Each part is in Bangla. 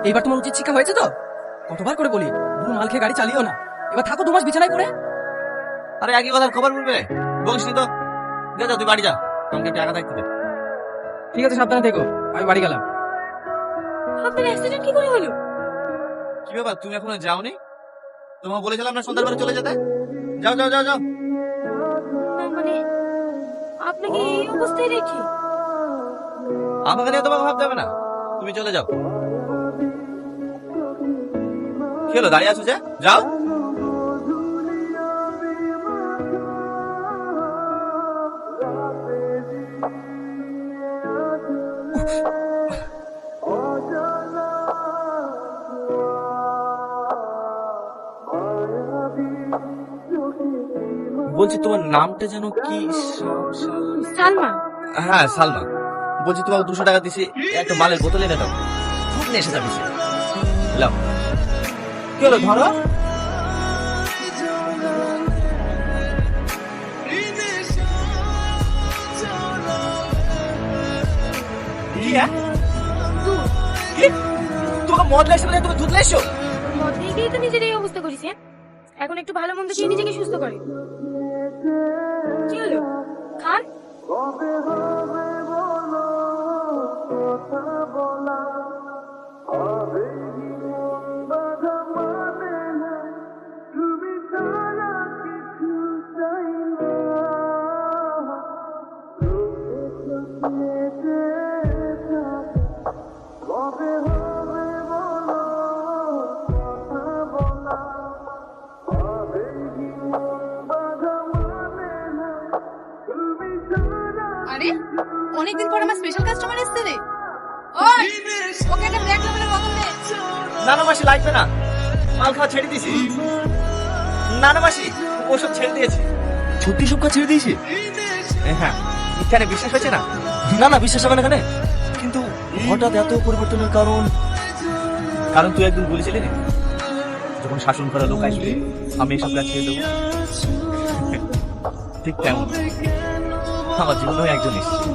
এইবার তোমার উচিত শিক্ষা হয়েছে তো? কতবার করে বলি বুড়ো মাল খেয়ে গাড়ি চালিও না। এবার থাকো 2 মাস বিছানায় পড়ে। আরে একই কথার খবর বলবে, বলিস নি তো। যা যা, তুই বাড়ি যা, আমাকে টাকা থাকতে দে। ঠিক আছে, সাবধানে থেকো, আমি বাড়ি গেলাম। আপনার অ্যাক্সিডেন্ট কি করে হলো? কি ব্যাপার, তুমি এখনো যাওনি? তোমাকে বলেছিলাম না সন্ধ্যাবেলা চলে যেতে। যাও যাও যাও যাও। না মানে আপনাকে এই অবস্থায় রেখে? আমাকে নিয়ে তোমাকে ভাবতে হবে না, তুমি চলে যাও। কি হলো, দাঁড়িয়ে আছো যে? যাও। বলছি তোমার নামটা যেন কি? সালমা। হ্যাঁ সালমা। বলছি তোমাকে 200 টাকা দিছি, একটা মালের বোতল এনে দাও, খুব নেশা যাচ্ছে। লাও। কি হলো, ধরো। কি হ্যাঁ? কি? তোমাকে মদ লাগছে বলে তুমি দুধ লাইছো? মদ দিয়ে গিয়ে তো নিজের এই অবস্থা করেছেন। এখন একটু ভালো মন্দ খেয়ে নিজেকে সুস্থ করে। কি হলো, খান। আরে অনেকদিন পর আমার স্পেশাল কাস্টমার এসেছে রে। ওই ওকে একটা ব্ল্যাক লেভেলের বোতল দে। না না মাসি, লাগবে না, মাল খাওয়া ছেড়ে দিয়েছি। না না মাসি, ওসব ছেড়ে দিয়েছি। সত্যি সব কাজ ছেড়ে দিয়েছি? হ্যাঁ, এখানে বিশ্বাস হয়েছে না? না না, বিশ্বাস হবে না এখানে। কিন্তু হঠাৎ এত পরিবর্তনের কারণ? কারণ তুই একদিন বলেছিলি না, যখন শাসন করা লোক আসবে আমি এসব কাজ ছেড়ে দেবো। ঠিক তেমন আমার জীবনেও একজন এসেছে।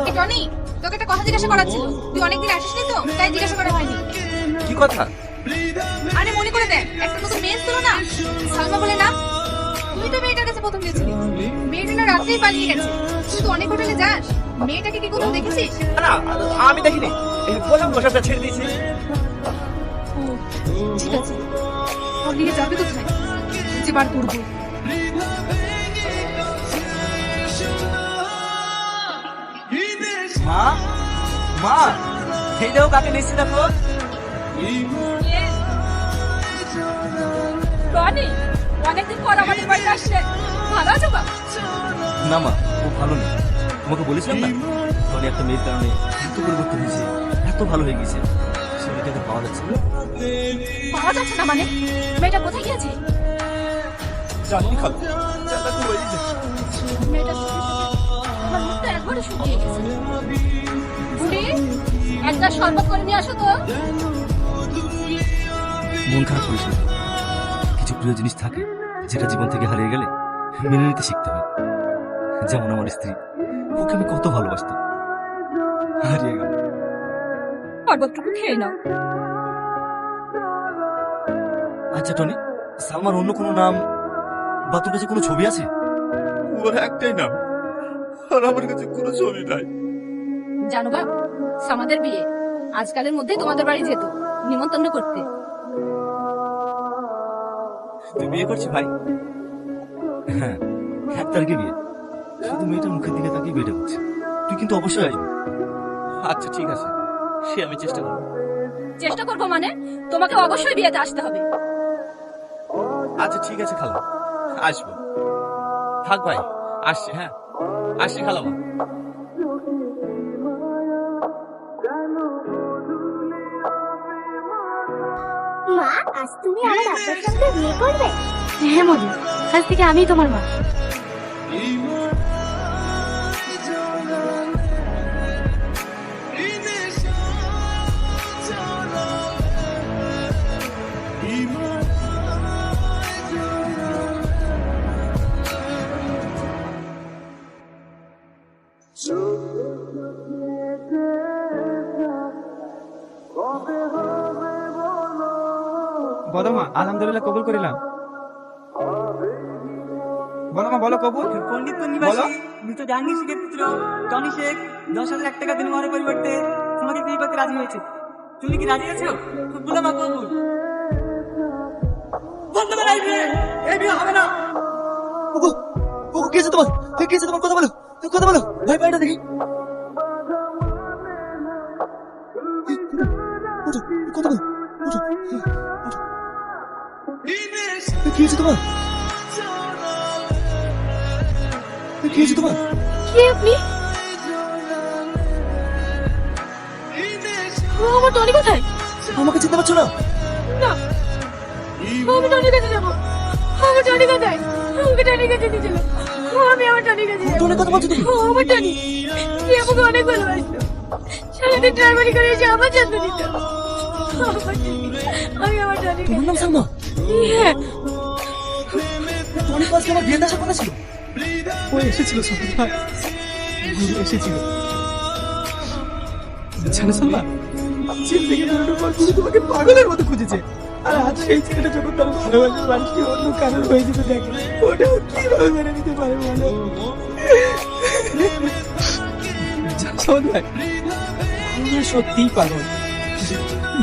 এই টনি, তোকে একটা কথা জিজ্ঞাসা করার ছিল। তুই অনেকদিন আসিসনি তো, তাই জিজ্ঞাসা করা হয়নি। কি কথা? আরে মনে করে দেখ, একটা নতুন মেয়ে ছিল না, সালমা বলে না? তুই তো মেয়েটার কাছে প্রথম গেছিলি। মেয়েটা না রাত্রেই পালিয়ে গেছে। তুই তো অনেক হোটেলে যাস, মেয়েটাকে কি কোথাও দেখেছিস? না আমি দেখিনি, বললাম ওসবটা ছেড়ে দিয়েছি। ঠিক আছে, ওর দিকে যাবে কোথায়? যে বার করবো। মা মা, এই দেখো কাকে নিচ্ছি, দেখো। টনি, অনেকদিন পর আমাদের বাড়িতে আসছে। ভালো আছো বাবা? না মা, ও ভালো নেই। তোমাকে বলেছিলাম না, তখন একটা মেয়ের কারণে এত পরিবর্তন হয়েছে, এত ভালো হয়ে গেছে। সে মেয়েটাকে পাওয়া যাচ্ছে না। পাওয়া যাচ্ছে না মানে? মেয়েটা কোথায় গিয়েছে? জানি খাবো, জানা তো হয়েই যায়। মেয়েটা শুকিয়ে শুকিয়ে আমার মুখটা একবারে শুকিয়ে গেছে। বুড়ি, একটা শরবত করে নিয়ে আসো তো। মন খারাপ করিস না। কিছু প্রিয় জিনিস থাকে যেটা জীবন থেকে হারিয়ে গেলে মেনে নিতে শিখতে হয়। যেমন আমার স্ত্রী, ওকে আমি কত ভালোবাসতাম, হারিয়ে গেল। শরবতটুকু খেয়ে নাও। আচ্ছা টনি, সালমার অন্য কোনো নাম বা তোর কাছে কোনো ছবি আছে? ওর একটাই নাম, আর আমার কাছে কোনো ছবি নাই। জানো বাপ, আমাদের বিয়ে আজকালের মধ্যেই তোমাদের বাড়ি যেত নিমন্ত্রণ করতে। তুই বিয়ে করছিস ভাই? হ্যাঁ, 1 তারিখে বিয়ে। শুধু মেয়েটার মুখের দিকে তাকিয়ে বিয়েটা করছে। তুই কিন্তু অবশ্যই আসবি। আচ্ছা ঠিক আছে, সে আমি চেষ্টা করবো। চেষ্টা করবো মানে? তোমাকে অবশ্যই বিয়েতে আসতে হবে। আচ্ছা ঠিক আছে খালা, আসবো। থাক ভাই, আসছি। হ্যাঁ আসছি খালামা। মা, আজ তুমি আমার আব্বার সঙ্গে বিয়ে করবে? হ্যাঁ মধু, আজ থেকে আমি তোমার মা। বলো মা, আলহামদুলিল্লাহ কবুল করিলাম। বলো মা, বলো কবুল। পণ্ডিত বলো। মৃত জাহাঙ্গীর শেখের পুত্র টনি শেখ 10,000 টাকা বিনিময়ের পরিবর্তে তোমাকে বিয়ে করতে রাজি হয়েছে। তুমি কি রাজি আছো? বলো মা কবুল। বন্ধ করো এই বিয়ে। এই বিয়ে হবে না। ওগো ওগো কে আছে তোমার? কে আছে তোমার? কথা বলো, কথা বলো। ভাই ভাইটা দেখি। ওঠো, কথা বলো, ওঠো, ওঠো। কি আছে তোমার? কি আছে তোমার? কে আপনি? আমার টনি কোথায়? আমাকে চিনতে পারছো না? না, আমি টনির কাছে যাবো। আমার টনি কোথায়? আমাকে টনির কাছে নিয়ে চলো। আমি আমার টনির কাছে যাবো। টনির কথা বলছো তুমি? আমার টনি, সে আমাকে অনেক ভালোবাসতো। সারাদিন ড্রাইভারি করে এসে আমার যত্ন দিত। আমার টনি, আমি আমার টনির তোমার নাম সালমা? হ্যাঁ, টনির পাশে আমার বিয়ের আসার কথা ছিল। ও এসেছিল সালমা ভাই, গুরু এসেছিল। জানো সালমা, চীন থেকে বেরোনোর পর গুরু তোমাকে পাগলের মতো খুঁজেছে। আর আজ সেই ছেলেটা যখন তার ভালোবাসার মানুষটি অন্য কারোর হয়ে যেতে দেখে, ওটা ও কিভাবে মেনে নিতে পারে বলো? জানো ভাই, আমরা সত্যিই পাগল।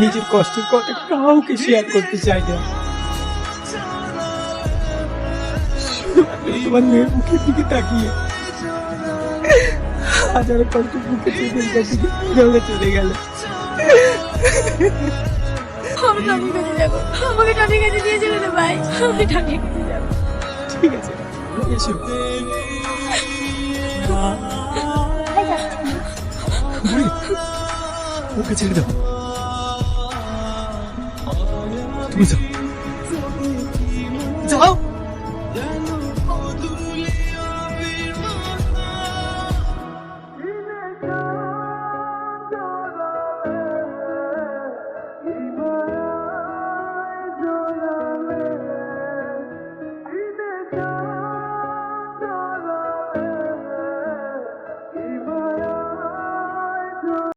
নিজের কষ্টের কথা কাউকে শেয়ার করতে চাই না। শুধুমাত্র তোমার মেয়ের মুখের দিকে তাকিয়ে হাজারো কষ্ট বুকে চেপে দিকে জলে চলে গেল। আমি টনির কাছে যাবো। আমাকে টনির কাছে নিয়ে চলো না ভাই, আমি টনির কাছে যাবো। ঠিক আছে, এসো। বুড়ি, ওকে ছেড়ে দাও। তুমি যাও, যাও।